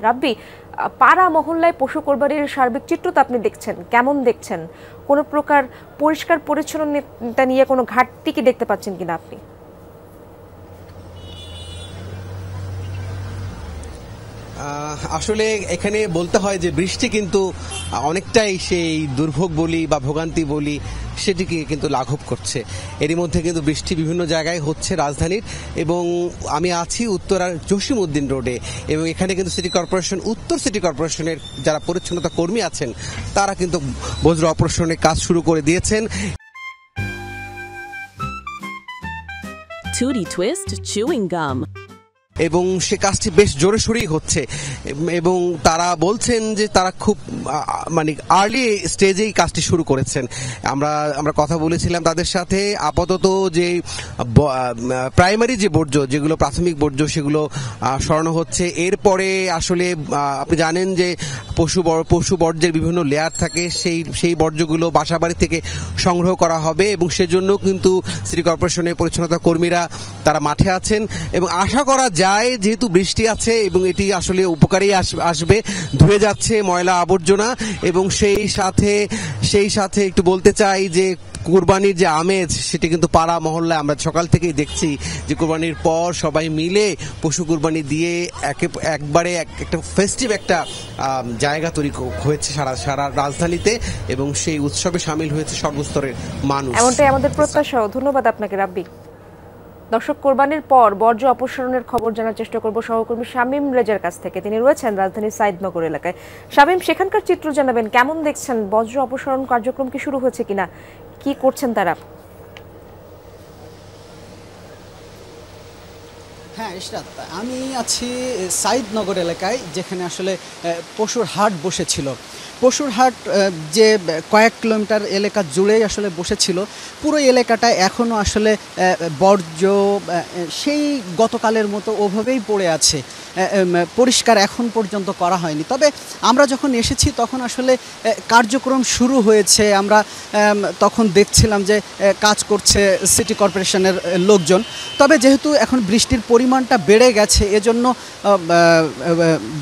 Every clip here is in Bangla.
রাব্বি, পাড়া মহল্লায় পশু কোরবানির সার্বিক চিত্র তো আপনি দেখছেন, কেমন দেখছেন? কোনো প্রকার পরিষ্কার পরিচ্ছন্নতা নিয়ে কোনো ঘাটতি কি দেখতে পাচ্ছেন কিনা আপনি? আসলে এখানে বলতে হয় যে বৃষ্টি কিন্তু অনেকটাই সেই দুর্ভোগ বলি বা ভোগান্তি বলি সেটিকে কিন্তু লাঘব করছে। এরই মধ্যে কিন্তু বৃষ্টি বিভিন্ন জায়গায় হচ্ছে রাজধানীর, এবং আমি আছি উত্তরার জসিমউদ্দিন রোডে, এবং এখানে কিন্তু উত্তর সিটি কর্পোরেশনের যারা পরিচ্ছন্নতা কর্মী আছেন তারা কিন্তু বজ্র অপারেশনের কাজ শুরু করে দিয়েছেন। Tutti Twist chewing gum. এবং সে কাজটি বেশ জোরে সোরেই হচ্ছে, এবং তারা বলছেন যে তারা খুব মানে আর্লি স্টেজেই কাজটি শুরু করেছেন। আমরা কথা বলেছিলাম তাদের সাথে। আপাতত যে প্রাইমারি যে বর্জ্য, যেগুলো প্রাথমিক বর্জ্য, সেগুলো সরানো হচ্ছে। এরপরে আসলে আপনি জানেন যে পশু বর্জ্যের বিভিন্ন লেয়ার থাকে, সেই বর্জ্যগুলো বাসাবাড়ি থেকে সংগ্রহ করা হবে, এবং সেজন্য কিন্তু সিটি কর্পোরেশনের পরিচ্ছন্নতা কর্মীরা তারা মাঠে আছেন, এবং আশা করা যায় যেহেতু বৃষ্টি আছে এবং এটি আসলে উপকারী আসবে, ধুয়ে যাচ্ছে ময়লা আবর্জনা। এবং সেই সাথে একটু বলতে চাই যে কুরবানির যে আমেজ সেটি কিন্তু পাড়া মহল্লায় আমরা সকাল থেকেই দেখছি যে কুরবানির পর সবাই মিলে পশু কুরবানি দিয়ে একবারে একটা ফেস্টিভ একটা জায়গা তৈরি হয়েছে সারা রাজধানীতে, এবং সেই উৎসবে শামিল হয়েছে সর্বস্তরের মানুষ। এমনটাই আমাদের প্রত্যাশা। ধন্যবাদ আপনাকে রাব্বি। দর্শক, কোরবানির পর বর্জ্য অপসারণের খবর জানার চেষ্টা করব সহকর্মী শামীম রেজার কাছ থেকে। তিনি রয়েছেন রাজধানীর সাইদনগর এলাকায়। শামীম, সেখানকার চিত্র জানাবেন, কেমন দেখছেন? বর্জ্য অপসারণ কার্যক্রম কি শুরু হয়েছে কিনা, কি করছেন তারা? হ্যাঁ ইশরাত, আমি আছি সাইদনগর এলাকায়, যেখানে আসলে পশুর হাট বসেছিল। পশুর হাট যে কয়েক কিলোমিটার এলাকা জুড়েই আসলে বসেছিল, পুরো এলাকাটা এখনও আসলে বর্জ্য সেই গতকালের মতো ওভাবেই পড়ে আছে, পরিষ্কার এখন পর্যন্ত করা হয়নি। তবে আমরা যখন এসেছি তখন আসলে কার্যক্রম শুরু হয়েছে। আমরা তখন দেখছিলাম যে কাজ করছে সিটি কর্পোরেশনের লোকজন। তবে যেহেতু এখন বৃষ্টির পরিমাণটা বেড়ে গেছে, এজন্য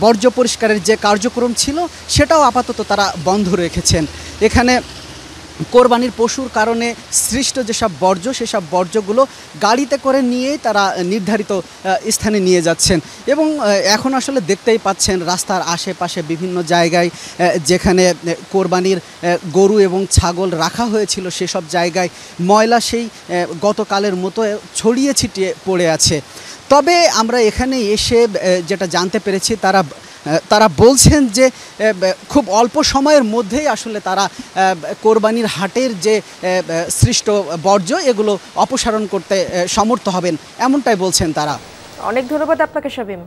বর্জ্য পরিষ্কারের যে কার্যক্রম ছিল সেটাও আপাতত তারা বন্ধ রেখেছেন। এখানে কোরবানির পশুর কারণে সৃষ্ট যেসব বর্জ্য, সেসব বর্জ্যগুলো গাড়িতে করে নিয়েই তারা নির্ধারিত স্থানে নিয়ে যাচ্ছেন। এবং এখন আসলে দেখতেই পাচ্ছেন রাস্তার আশেপাশে বিভিন্ন জায়গায় যেখানে কোরবানির গরু এবং ছাগল রাখা হয়েছিল, সেসব জায়গায় ময়লা সেই গতকালের মতো ছড়িয়ে ছিটিয়ে পড়ে আছে। তবে আমরা এখানে এসে যেটা জানতে পেরেছি, তারা বলছেন যে খুব অল্প সময়ের মধ্যেই আসলে তারা কোরবানির হাটের যে সৃষ্ট বর্জ্য এগুলো অপসারণ করতে সমর্থ হবেন, এমনটাই বলছেন তারা। অনেক ধন্যবাদ আপনাকে শামীম।